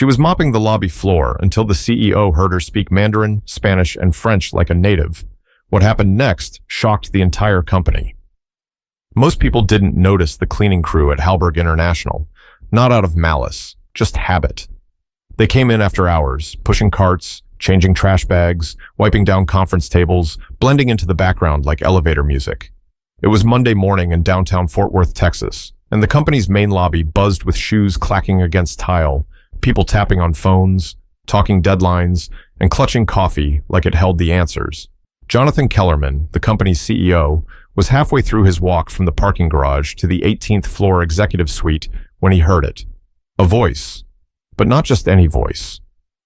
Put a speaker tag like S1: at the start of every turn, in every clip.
S1: She was mopping the lobby floor until the CEO heard her speak Mandarin, Spanish, and French like a native. What happened next shocked the entire company. Most people didn't notice the cleaning crew at Halberg International, not out of malice, just habit. They came in after hours, pushing carts, changing trash bags, wiping down conference tables, blending into the background like elevator music. It was Monday morning in downtown Fort Worth, Texas, and the company's main lobby buzzed with shoes clacking against tile, people tapping on phones, talking deadlines, and clutching coffee like it held the answers. Jonathan Kellerman, the company's CEO, was halfway through his walk from the parking garage to the 18th floor executive suite when he heard it. A voice, but not just any voice.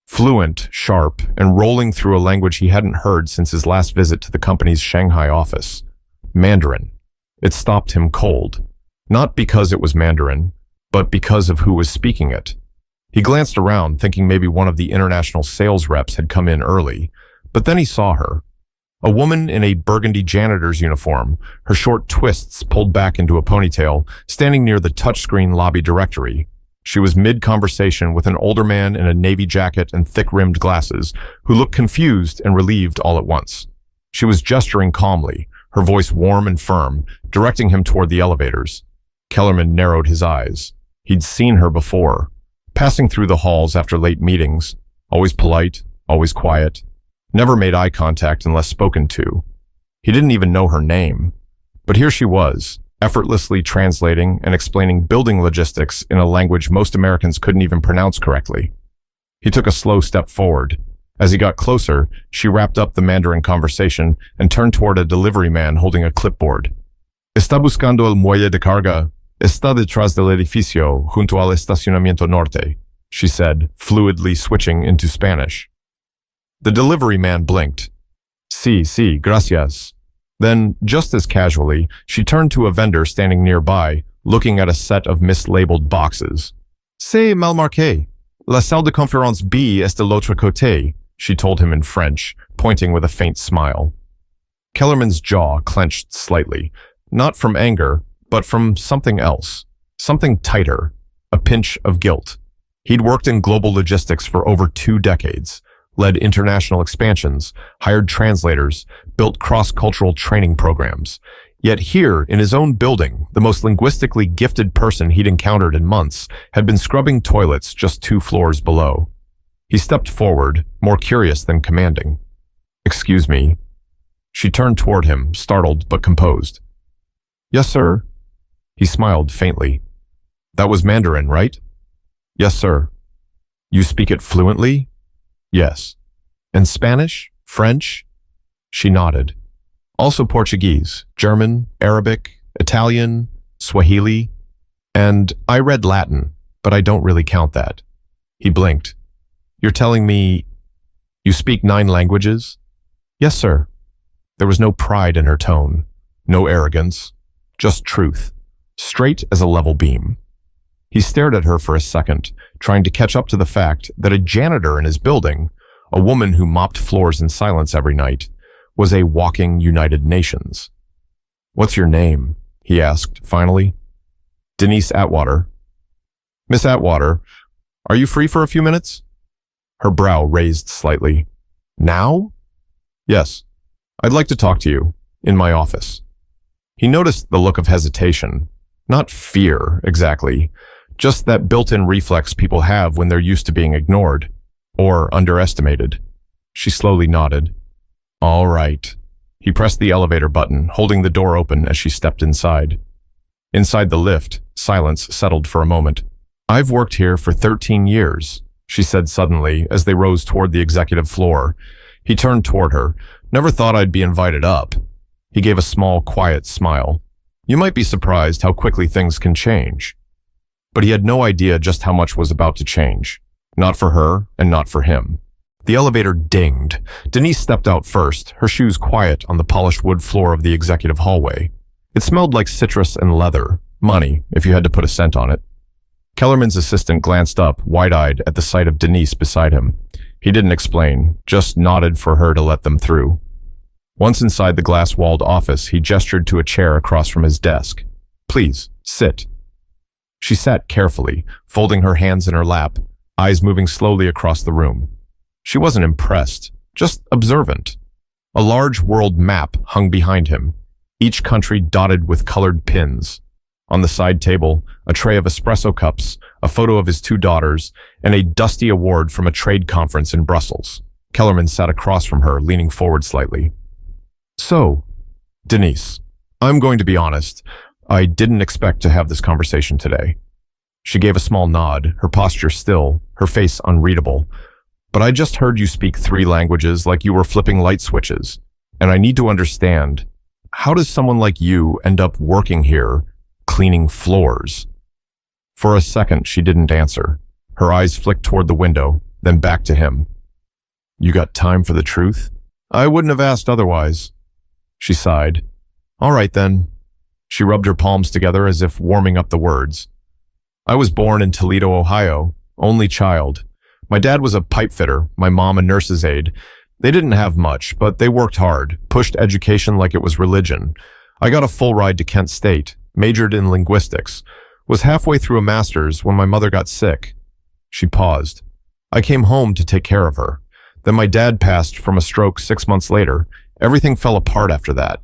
S1: Fluent, sharp, and rolling through a language he hadn't heard since his last visit to the company's Shanghai office. Mandarin. It stopped him cold. Not because it was Mandarin, but because of who was speaking it. He glanced around, thinking maybe one of the international sales reps had come in early, but then he saw her. A woman in a burgundy janitor's uniform, her short twists pulled back into a ponytail, standing near the touchscreen lobby directory. She was mid-conversation with an older man in a navy jacket and thick-rimmed glasses, who looked confused and relieved all at once. She was gesturing calmly, her voice warm and firm, directing him toward the elevators. Kellerman narrowed his eyes. He'd seen her before, passing through the halls after late meetings, always polite, always quiet, never made eye contact unless spoken to. He didn't even know her name. But here she was, effortlessly translating and explaining building logistics in a language most Americans couldn't even pronounce correctly. He took a slow step forward. As he got closer, she wrapped up the Mandarin conversation and turned toward a delivery man holding a clipboard. Está buscando el muelle de carga. Está detrás del edificio junto al estacionamiento norte, she said, fluidly switching into Spanish. The delivery man blinked. Sí, gracias. Then, just as casually, she turned to a vendor standing nearby, looking at a set of mislabeled boxes. C'est mal marqué. La salle de conférence B est de l'autre côté, she told him in French, pointing with a faint smile. Kellerman's jaw clenched slightly, not from anger, but from something else, something tighter, a pinch of guilt. He'd worked in global logistics for over 2 decades, led international expansions, hired translators, built cross-cultural training programs. Yet here, in his own building, the most linguistically gifted person he'd encountered in months had been scrubbing toilets just 2 floors below. He stepped forward, more curious than commanding. Excuse me. She turned toward him, startled but composed. Yes, sir. He smiled faintly. That was Mandarin, right? Yes, sir. You speak it fluently? Yes. And Spanish? French? She nodded. Also Portuguese, German, Arabic, Italian, Swahili. And I read Latin, but I don't really count that. He blinked. You're telling me you speak 9 languages? Yes, sir. There was no pride in her tone, no arrogance, just truth, straight as a level beam. He stared at her for a second, trying to catch up to the fact that a janitor in his building, a woman who mopped floors in silence every night, was a walking United Nations. What's your name? He asked, finally. Denise Atwater. Miss Atwater, are you free for a few minutes? Her brow raised slightly. Now? Yes. I'd like to talk to you, in my office. He noticed the look of hesitation. Not fear, exactly. Just that built-in reflex people have when they're used to being ignored. Or underestimated. She slowly nodded. All right. He pressed the elevator button, holding the door open as she stepped inside. Inside the lift, silence settled for a moment. I've worked here for 13 years, she said suddenly as they rose toward the executive floor. He turned toward her. Never thought I'd be invited up. He gave a small, quiet smile. You might be surprised how quickly things can change. But he had no idea just how much was about to change. Not for her, and not for him. The elevator dinged. Denise stepped out first, her shoes quiet on the polished wood floor of the executive hallway. It smelled like citrus and leather. Money, if you had to put a scent on it. Kellerman's assistant glanced up, wide-eyed, at the sight of Denise beside him. He didn't explain, just nodded for her to let them through. Once inside the glass-walled office, he gestured to a chair across from his desk. Please, sit. She sat carefully, folding her hands in her lap, eyes moving slowly across the room. She wasn't impressed, just observant. A large world map hung behind him, each country dotted with colored pins. On the side table, a tray of espresso cups, a photo of his two daughters, and a dusty award from a trade conference in Brussels. Kellerman sat across from her, leaning forward slightly. So, Denise, I'm going to be honest. I didn't expect to have this conversation today. She gave a small nod, her posture still, her face unreadable. But I just heard you speak 3 languages like you were flipping light switches, and I need to understand, how does someone like you end up working here, cleaning floors? For a second, she didn't answer. Her eyes flicked toward the window, then back to him. You got time for the truth? I wouldn't have asked otherwise. She sighed. All right then. She rubbed her palms together as if warming up the words. I was born in Toledo, Ohio, only child. My dad was a pipe fitter, my mom a nurse's aide. They didn't have much, but they worked hard, pushed education like it was religion. I got a full ride to Kent State, majored in linguistics, was halfway through a master's when my mother got sick. She paused. I came home to take care of her. Then my dad passed from a stroke 6 months later. Everything fell apart after that.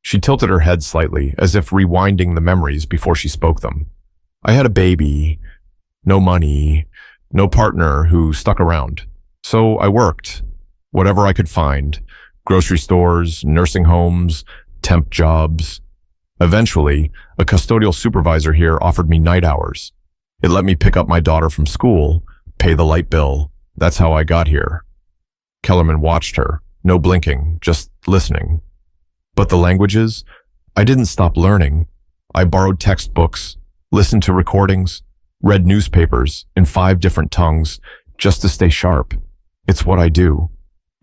S1: She tilted her head slightly, as if rewinding the memories before she spoke them. I had a baby, no money, no partner who stuck around. So I worked, whatever I could find, grocery stores, nursing homes, temp jobs. Eventually, a custodial supervisor here offered me night hours. It let me pick up my daughter from school, pay the light bill. That's how I got here. Kellerman watched her, no blinking, just listening. But the languages? I didn't stop learning. I borrowed textbooks, listened to recordings, read newspapers in 5 different tongues just to stay sharp. It's what I do.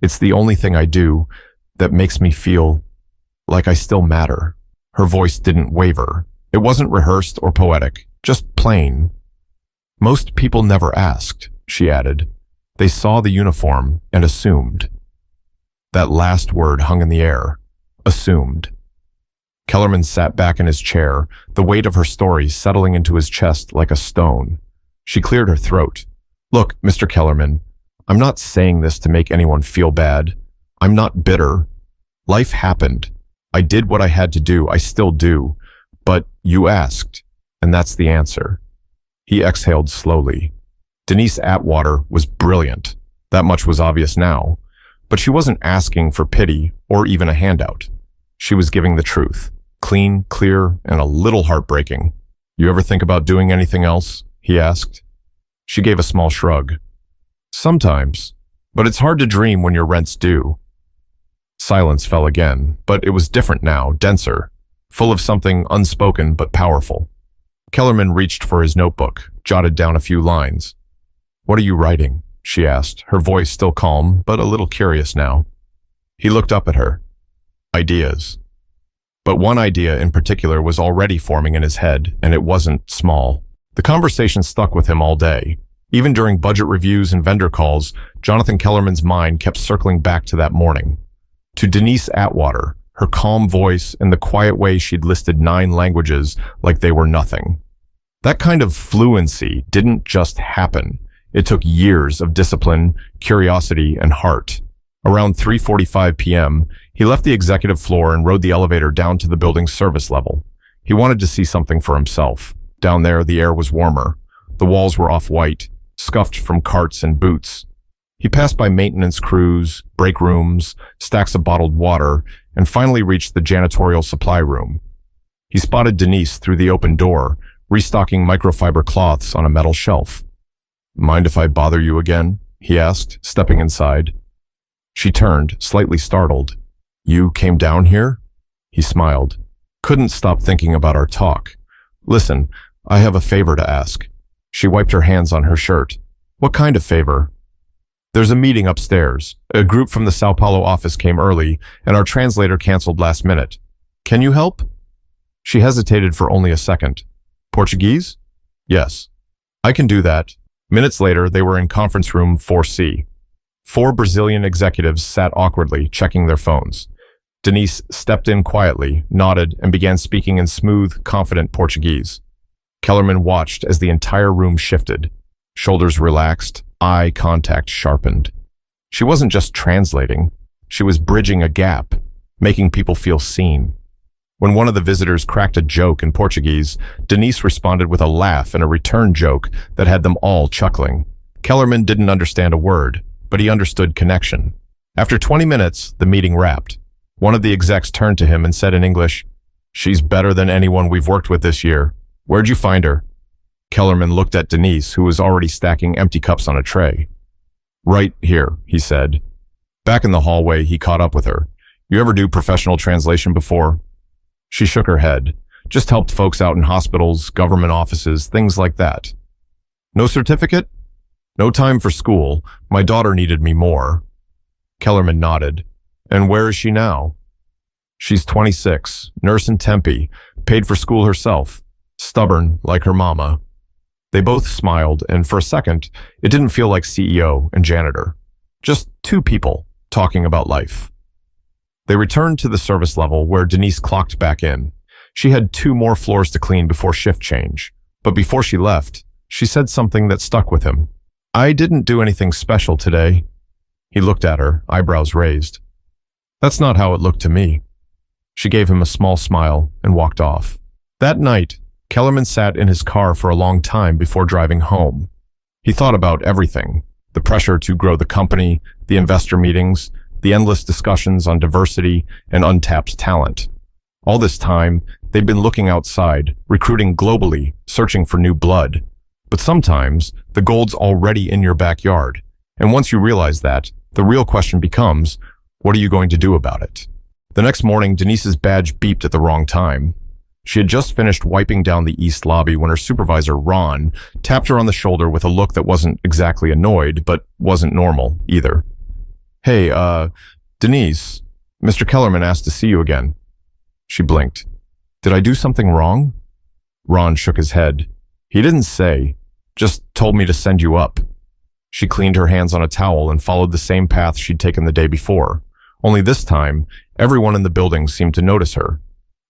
S1: It's the only thing I do that makes me feel like I still matter. Her voice didn't waver. It wasn't rehearsed or poetic, just plain. Most people never asked, she added. They saw the uniform and assumed. That last word hung in the air. Assumed. Kellerman sat back in his chair, the weight of her story settling into his chest like a stone. She cleared her throat. Look, Mr. Kellerman, I'm not saying this to make anyone feel bad. I'm not bitter. Life happened. I did what I had to do. I still do. But you asked, and that's the answer. He exhaled slowly. Denise Atwater was brilliant. That much was obvious now. But she wasn't asking for pity or even a handout. She was giving the truth. Clean, clear, and a little heartbreaking. You ever think about doing anything else? He asked. She gave a small shrug. Sometimes, but it's hard to dream when your rent's due. Silence fell again, but it was different now, denser, full of something unspoken but powerful. Kellerman reached for his notebook, jotted down a few lines. What are you writing? She asked, her voice still calm, but a little curious now. He looked up at her. Ideas. But one idea in particular was already forming in his head, and it wasn't small. The conversation stuck with him all day. Even during budget reviews and vendor calls, Jonathan Kellerman's mind kept circling back to that morning. To Denise Atwater, her calm voice and the quiet way she'd listed 9 languages like they were nothing. That kind of fluency didn't just happen. It took years of discipline, curiosity, and heart. Around 3:45 p.m., he left the executive floor and rode the elevator down to the building's service level. He wanted to see something for himself. Down there, the air was warmer. The walls were off-white, scuffed from carts and boots. He passed by maintenance crews, break rooms, stacks of bottled water, and finally reached the janitorial supply room. He spotted Denise through the open door, restocking microfiber cloths on a metal shelf. Mind if I bother you again? He asked, stepping inside. She turned, slightly startled. You came down here? He smiled. Couldn't stop thinking about our talk. Listen, I have a favor to ask. She wiped her hands on her shirt. What kind of favor? There's a meeting upstairs. A group from the Sao Paulo office came early, and our translator canceled last minute. Can you help? She hesitated for only a second. Portuguese? Yes. I can do that. Minutes later, they were in conference room 4C. 4 Brazilian executives sat awkwardly, checking their phones. Denise stepped in quietly, nodded, and began speaking in smooth, confident Portuguese. Kellerman watched as the entire room shifted. Shoulders relaxed, eye contact sharpened. She wasn't just translating, she was bridging a gap, making people feel seen. When one of the visitors cracked a joke in Portuguese, Denise responded with a laugh and a return joke that had them all chuckling. Kellerman didn't understand a word, but he understood connection. After 20 minutes, the meeting wrapped. One of the execs turned to him and said in English, "She's better than anyone we've worked with this year. Where'd you find her?" Kellerman looked at Denise, who was already stacking empty cups on a tray. "Right here," he said. Back in the hallway, he caught up with her. "You ever do professional translation before?" She shook her head. "Just helped folks out in hospitals, government offices, things like that." "No certificate?" "No time for school. My daughter needed me more." Kellerman nodded. "And where is she now?" "She's 26, nurse in Tempe, paid for school herself, stubborn like her mama." They both smiled, and for a second, it didn't feel like CEO and janitor. Just two people talking about life. They returned to the service level where Denise clocked back in. She had 2 more floors to clean before shift change. But before she left, she said something that stuck with him. "I didn't do anything special today." He looked at her, eyebrows raised. "That's not how it looked to me." She gave him a small smile and walked off. That night, Kellerman sat in his car for a long time before driving home. He thought about everything: the pressure to grow the company, the investor meetings, the endless discussions on diversity and untapped talent. All this time, they'd been looking outside, recruiting globally, searching for new blood. But sometimes, the gold's already in your backyard. And once you realize that, the real question becomes, what are you going to do about it? The next morning, Denise's badge beeped at the wrong time. She had just finished wiping down the east lobby when her supervisor, Ron, tapped her on the shoulder with a look that wasn't exactly annoyed, but wasn't normal either. "Hey, Denise, Mr. Kellerman asked to see you again." She blinked. "Did I do something wrong?" Ron shook his head. "He didn't say, just told me to send you up." She cleaned her hands on a towel and followed the same path she'd taken the day before. Only this time, everyone in the building seemed to notice her.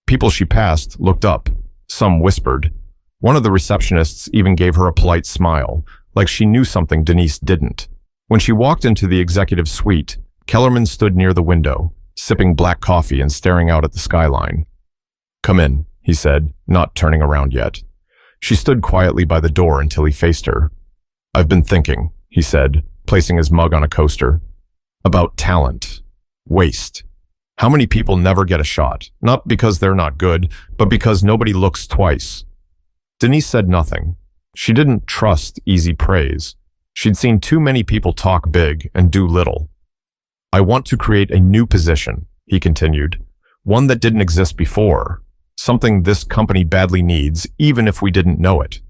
S1: People she passed looked up. Some whispered. One of the receptionists even gave her a polite smile, like she knew something Denise didn't. When she walked into the executive suite, Kellerman stood near the window, sipping black coffee and staring out at the skyline. "Come in," he said, not turning around yet. She stood quietly by the door until he faced her. "I've been thinking," he said, placing his mug on a coaster, "about talent. Waste. How many people never get a shot, not because they're not good, but because nobody looks twice?" Denise said nothing. She didn't trust easy praise. She'd seen too many people talk big and do little. "I want to create a new position," he continued, "one that didn't exist before, something this company badly needs, even if we didn't know it."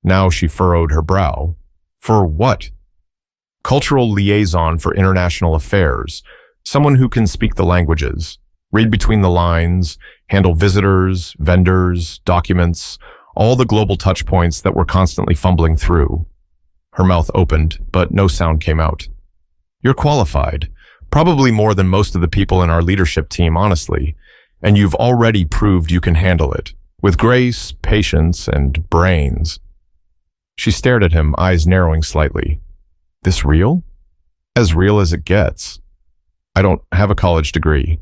S1: Now she furrowed her brow. "For what?" "Cultural liaison for international affairs, someone who can speak the languages, read between the lines, handle visitors, vendors, documents, all the global touch points that we're constantly fumbling through." Her mouth opened, but no sound came out. "You're qualified, probably more than most of the people in our leadership team, honestly, and you've already proved you can handle it, with grace, patience, and brains." She stared at him, eyes narrowing slightly. "This real?" "As real as it gets. I don't have a college degree.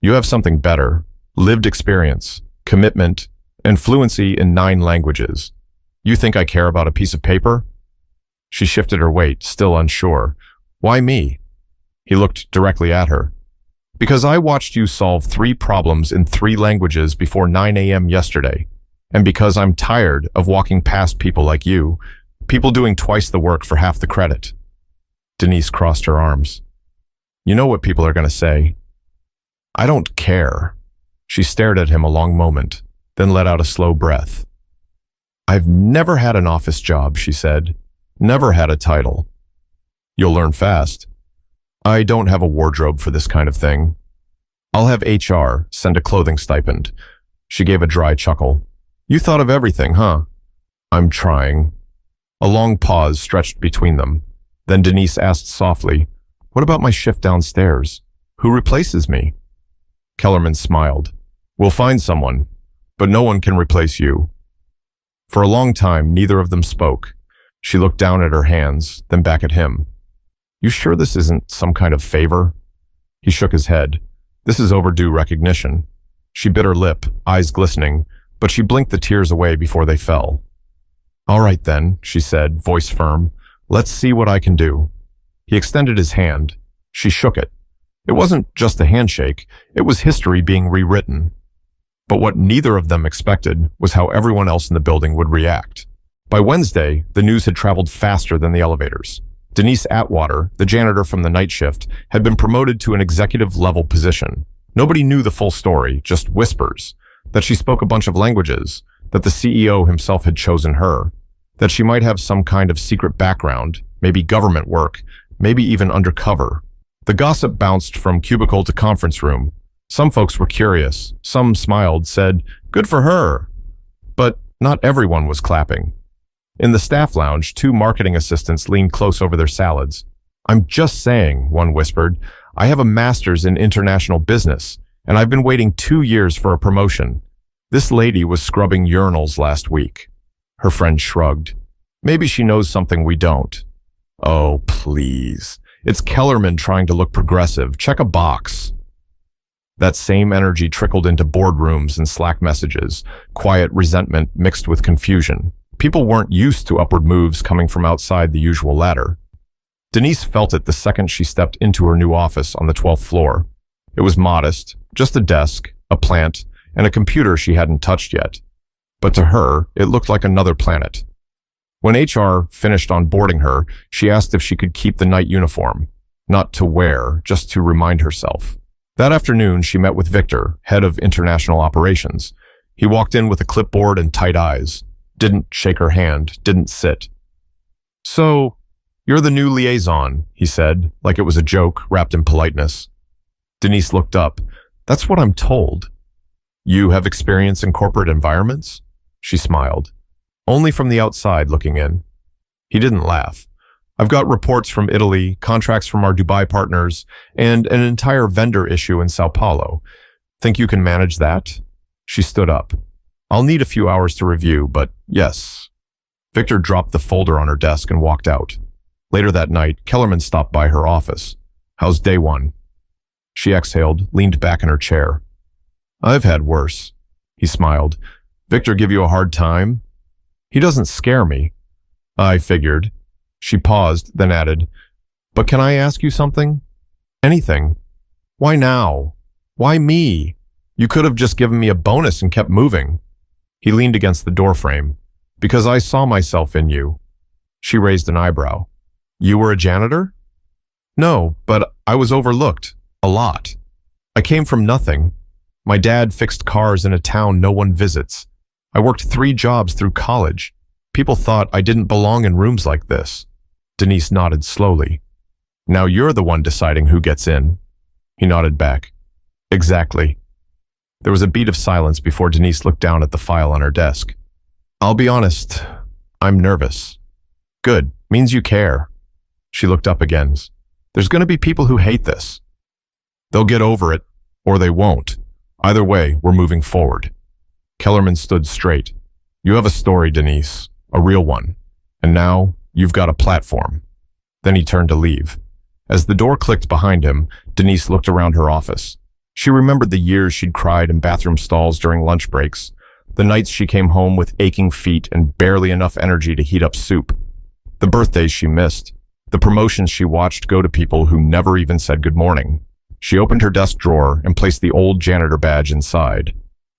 S1: You have something better: lived experience, commitment, and fluency in 9 languages. You think I care about a piece of paper?" She shifted her weight, still unsure. "Why me?" He looked directly at her. "Because I watched you solve 3 problems in 3 languages before 9 a.m. yesterday. And because I'm tired of walking past people like you, people doing twice the work for half the credit." Denise crossed her arms. "You know what people are going to say." "I don't care." She stared at him a long moment, then let out a slow breath. "I've never had an office job," she said. "Never had a title." "You'll learn fast." "I don't have a wardrobe for this kind of thing." "I'll have HR send a clothing stipend." She gave a dry chuckle. "You thought of everything, huh?" "I'm trying." A long pause stretched between them. Then Denise asked softly, "What about my shift downstairs? Who replaces me?" Kellerman smiled. "We'll find someone, but no one can replace you." For a long time, neither of them spoke. She looked down at her hands, then back at him. You sure this isn't some kind of favor? He shook his head. This is overdue recognition. She bit her lip, eyes glistening, but she blinked the tears away before they fell. All right then, she said, voice firm. Let's see what I can do. He extended his hand. She shook it. It wasn't just a handshake, it was history being rewritten. But what neither of them expected was how everyone else in the building would react. By Wednesday, the news had traveled faster than the elevators. Denise Atwater, the janitor from the night shift, had been promoted to an executive-level position. Nobody knew the full story, just whispers, that she spoke a bunch of languages, that the CEO himself had chosen her, that she might have some kind of secret background, maybe government work, maybe even undercover. The gossip bounced from cubicle to conference room. Some folks were curious, some smiled, said, "Good for her." But not everyone was clapping. In the staff lounge, 2 marketing assistants leaned close over their salads. "I'm just saying," one whispered, "I have a master's in international business, and I've been waiting 2 years for a promotion. This lady was scrubbing urinals last week." Her friend shrugged. "Maybe she knows something we don't." "Oh, please. It's Kellerman trying to look progressive. Check a box." That same energy trickled into boardrooms and Slack messages, quiet resentment mixed with confusion. People weren't used to upward moves coming from outside the usual ladder. Denise felt it the second she stepped into her new office on the 12th floor. It was modest, just a desk, a plant, and a computer she hadn't touched yet. But to her, it looked like another planet. When HR finished onboarding her, she asked if she could keep the night uniform. Not to wear, just to remind herself. That afternoon, she met with Victor, head of international operations. He walked in with a clipboard and tight eyes. Didn't shake her hand, didn't sit. "So, you're the new liaison," he said, like it was a joke wrapped in politeness. Denise looked up. "That's what I'm told." "You have experience in corporate environments?" She smiled. "Only from the outside looking in." He didn't laugh. "I've got reports from Italy, contracts from our Dubai partners, and an entire vendor issue in Sao Paulo. Think you can manage that?" She stood up. "I'll need a few hours to review, but yes." Victor dropped the folder on her desk and walked out. Later that night, Kellerman stopped by her office. "How's day one?" She exhaled, leaned back in her chair. "I've had worse." He smiled. "Victor give you a hard time?" "He doesn't scare me." "I figured." She paused, then added, "But can I ask you something?" "Anything." "Why now? Why me? You could have just given me a bonus and kept moving." He leaned against the doorframe. "Because I saw myself in you." She raised an eyebrow. "You were a janitor?" "No, but I was overlooked. A lot. I came from nothing. My dad fixed cars in a town no one visits. I worked 3 jobs through college. People thought I didn't belong in rooms like this." Denise nodded slowly. "Now you're the one deciding who gets in." He nodded back. "Exactly." There was a beat of silence before Denise looked down at the file on her desk. "I'll be honest, I'm nervous." "Good, means you care." She looked up again. "There's going to be people who hate this. They'll get over it, or they won't. Either way, we're moving forward." Kellerman stood straight. "You have a story, Denise, a real one. And now, you've got a platform." Then he turned to leave. As the door clicked behind him, Denise looked around her office. She remembered the years she'd cried in bathroom stalls during lunch breaks, the nights she came home with aching feet and barely enough energy to heat up soup, the birthdays she missed, the promotions she watched go to people who never even said good morning. She opened her desk drawer and placed the old janitor badge inside.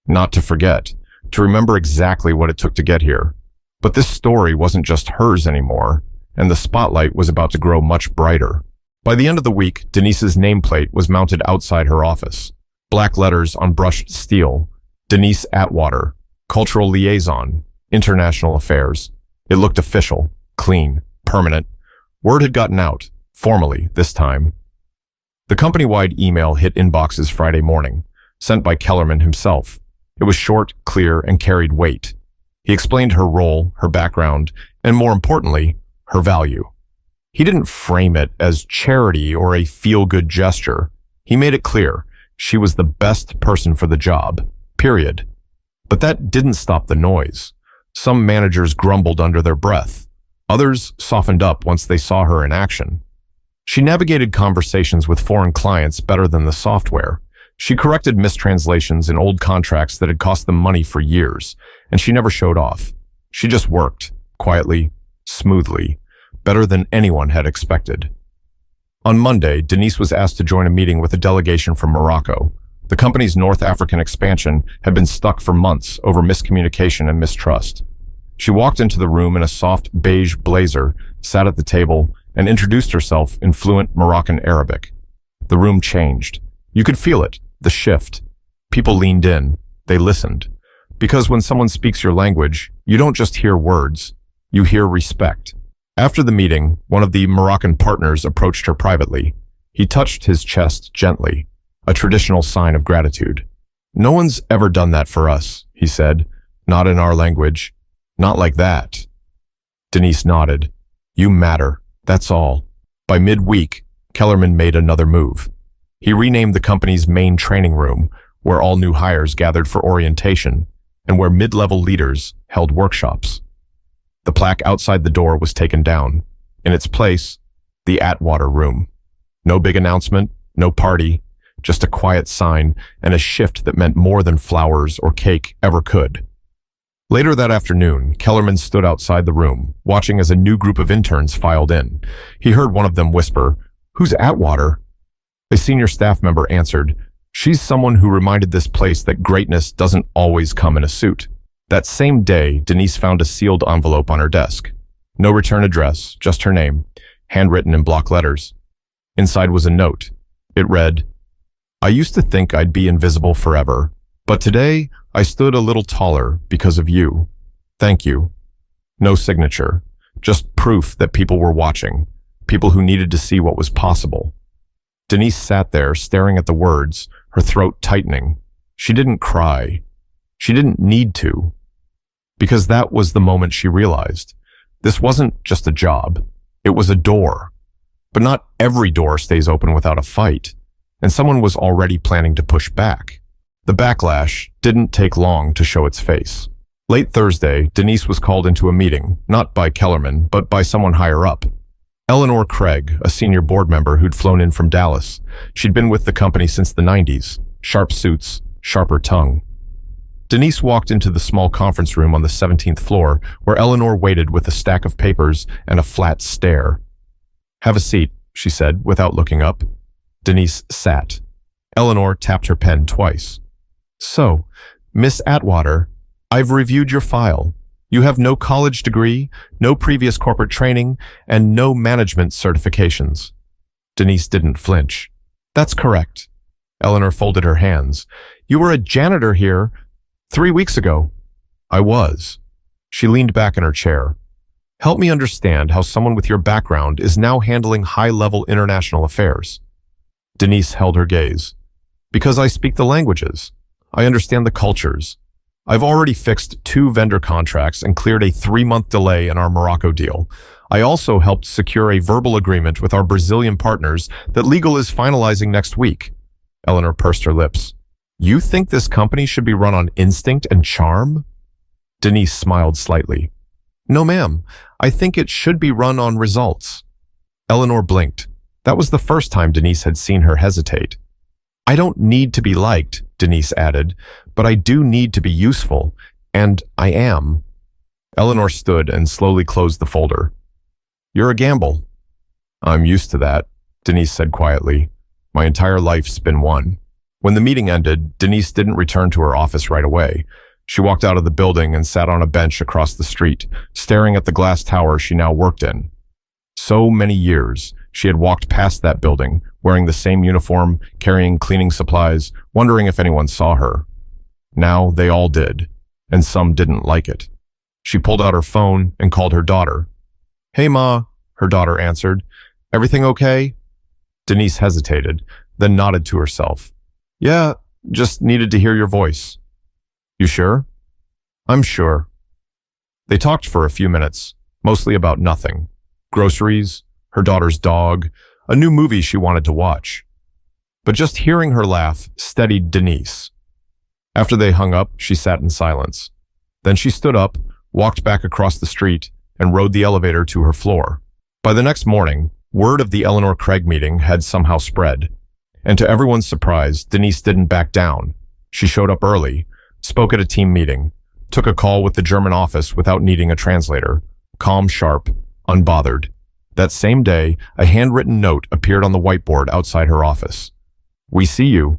S1: Not to forget, to remember exactly what it took to get here. But this story wasn't just hers anymore, and the spotlight was about to grow much brighter. By the end of the week, Denise's nameplate was mounted outside her office. Black letters on brushed steel. Denise Atwater, Cultural Liaison, International Affairs. It looked official, clean, permanent. Word had gotten out, formally this time. The company-wide email hit inboxes Friday morning, sent by Kellerman himself. It was short, clear, and carried weight. He explained her role, her background, and more importantly, her value. He didn't frame it as charity or a feel-good gesture. He made it clear she was the best person for the job, period. But that didn't stop the noise. Some managers grumbled under their breath. Others softened up once they saw her in action. She navigated conversations with foreign clients better than the software. She corrected mistranslations in old contracts that had cost them money for years, and she never showed off. She just worked, quietly, smoothly, better than anyone had expected. On Monday, Denise was asked to join a meeting with a delegation from Morocco. The company's North African expansion had been stuck for months over miscommunication and mistrust. She walked into the room in a soft beige blazer, sat at the table, and introduced herself in fluent Moroccan Arabic. The room changed. You could feel it, the shift. People leaned in. They listened. Because when someone speaks your language, you don't just hear words, you hear respect. After the meeting, one of the Moroccan partners approached her privately. He touched his chest gently, a traditional sign of gratitude. "No one's ever done that for us," he said. "Not in our language. Not like that." Denise nodded. "You matter. That's all." By midweek, Kellerman made another move. He renamed the company's main training room, where all new hires gathered for orientation, and where mid-level leaders held workshops. The plaque outside the door was taken down. In its place, the Atwater room. No big announcement, no party, just a quiet sign and a shift that meant more than flowers or cake ever could. Later that afternoon, Kellerman stood outside the room, watching as a new group of interns filed in. He heard one of them whisper, "Who's Atwater?" A senior staff member answered, "She's someone who reminded this place that greatness doesn't always come in a suit." That same day, Denise found a sealed envelope on her desk. No return address, just her name, handwritten in block letters. Inside was a note. It read, "I used to think I'd be invisible forever, but today I stood a little taller because of you. Thank you." No signature, just proof that people were watching, people who needed to see what was possible. Denise sat there staring at the words, her throat tightening. She didn't cry. She didn't need to. Because that was the moment she realized. This wasn't just a job. It was a door. But not every door stays open without a fight. And someone was already planning to push back. The backlash didn't take long to show its face. Late Thursday, Denise was called into a meeting, not by Kellerman, but by someone higher up. Eleanor Craig, a senior board member who'd flown in from Dallas. She'd been with the company since the 90s. Sharp suits, sharper tongue. Denise walked into the small conference room on the 17th floor, where Eleanor waited with a stack of papers and a flat stare. "Have a seat," she said, without looking up. Denise sat. Eleanor tapped her pen twice. "So, Miss Atwater, I've reviewed your file. You have no college degree, no previous corporate training, and no management certifications." Denise didn't flinch. "That's correct." Eleanor folded her hands. "You were a janitor here 3 weeks ago." "I was." She leaned back in her chair. "Help me understand how someone with your background is now handling high-level international affairs." Denise held her gaze. "Because I speak the languages. I understand the cultures. I've already fixed 2 vendor contracts and cleared a 3-month delay in our Morocco deal. I also helped secure a verbal agreement with our Brazilian partners that legal is finalizing next week." Eleanor pursed her lips. "You think this company should be run on instinct and charm?" Denise smiled slightly. "No, ma'am. I think it should be run on results." Eleanor blinked. That was the first time Denise had seen her hesitate. "I don't need to be liked," Denise added, "but I do need to be useful, and I am." Eleanor stood and slowly closed the folder. "You're a gamble." "I'm used to that," Denise said quietly. "My entire life's been one." When the meeting ended, Denise didn't return to her office right away. She walked out of the building and sat on a bench across the street, staring at the glass tower she now worked in. So many years, she had walked past that building, wearing the same uniform, carrying cleaning supplies, wondering if anyone saw her. Now they all did, and some didn't like it. She pulled out her phone and called her daughter. "Hey, Ma," her daughter answered. "Everything okay?" Denise hesitated, then nodded to herself. "Yeah, just needed to hear your voice." "You sure?" "I'm sure." They talked for a few minutes, mostly about nothing. Groceries, her daughter's dog, a new movie she wanted to watch. But just hearing her laugh steadied Denise. After they hung up, she sat in silence. Then she stood up, walked back across the street, and rode the elevator to her floor. By the next morning, word of the Eleanor Craig meeting had somehow spread. And to everyone's surprise, Denise didn't back down. She showed up early, spoke at a team meeting, took a call with the German office without needing a translator, calm, sharp, unbothered. That same day, a handwritten note appeared on the whiteboard outside her office. "We see you."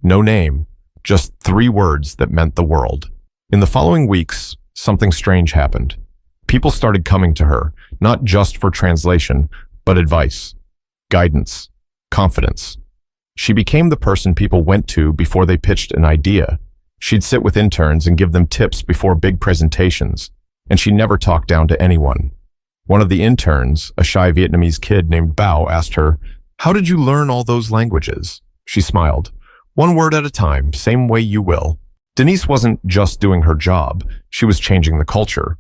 S1: No name, just 3 words that meant the world. In the following weeks, something strange happened. People started coming to her, not just for translation, but advice, guidance, confidence. She became the person people went to before they pitched an idea. She'd sit with interns and give them tips before big presentations, and she never talked down to anyone. One of the interns, a shy Vietnamese kid named Bao, asked her, "How did you learn all those languages?" She smiled. "1 word at a time, same way you will." Denise wasn't just doing her job, she was changing the culture.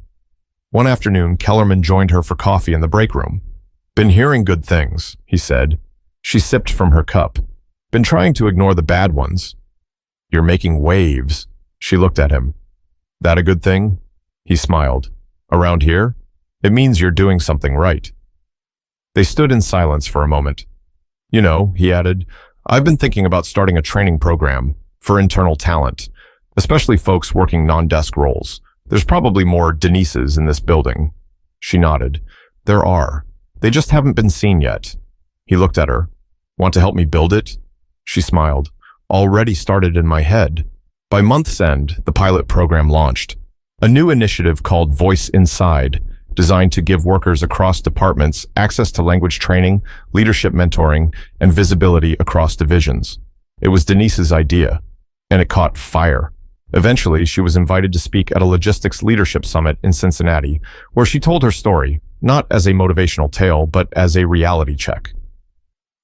S1: One afternoon, Kellerman joined her for coffee in the break room. "Been hearing good things," he said. She sipped from her cup. "Been trying to ignore the bad ones." "You're making waves." She looked at him. "That a good thing?" He smiled. "Around here? It means you're doing something right." They stood in silence for a moment. "You know," he added, "I've been thinking about starting a training program for internal talent, especially folks working non-desk roles. There's probably more Denises in this building." She nodded. "There are. They just haven't been seen yet." He looked at her. "Want to help me build it?" She smiled. "Already started in my head." By month's end, the pilot program launched. A new initiative called Voice Inside, designed to give workers across departments access to language training, leadership mentoring, and visibility across divisions. It was Denise's idea, and it caught fire. Eventually, she was invited to speak at a logistics leadership summit in Cincinnati, where she told her story, not as a motivational tale, but as a reality check.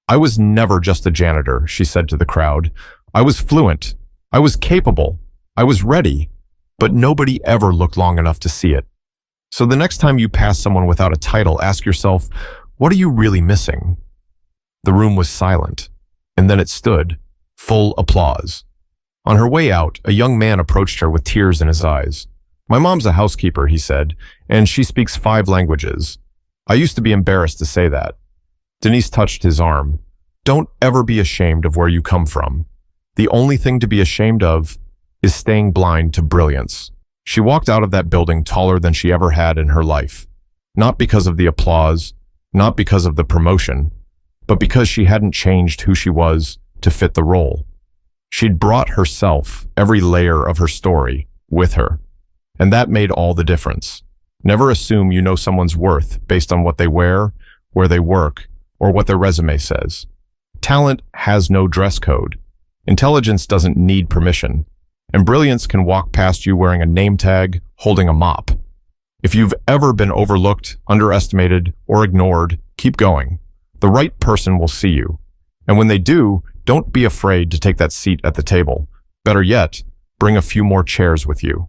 S1: "I was never just a janitor," she said to the crowd. "I was fluent. I was capable. I was ready. But nobody ever looked long enough to see it. So the next time you pass someone without a title, ask yourself, what are you really missing?" The room was silent, and then it stood, full applause. On her way out, a young man approached her with tears in his eyes. "My mom's a housekeeper," he said, "and she speaks 5 languages. I used to be embarrassed to say that." Denise touched his arm. "Don't ever be ashamed of where you come from. The only thing to be ashamed of is staying blind to brilliance." She walked out of that building taller than she ever had in her life. Not because of the applause, not because of the promotion, but because she hadn't changed who she was to fit the role. She'd brought herself, every layer of her story, with her. And that made all the difference. Never assume you know someone's worth based on what they wear, where they work, or what their resume says. Talent has no dress code. Intelligence doesn't need permission. And brilliance can walk past you wearing a name tag, holding a mop. If you've ever been overlooked, underestimated, or ignored, keep going. The right person will see you. And when they do, don't be afraid to take that seat at the table. Better yet, bring a few more chairs with you.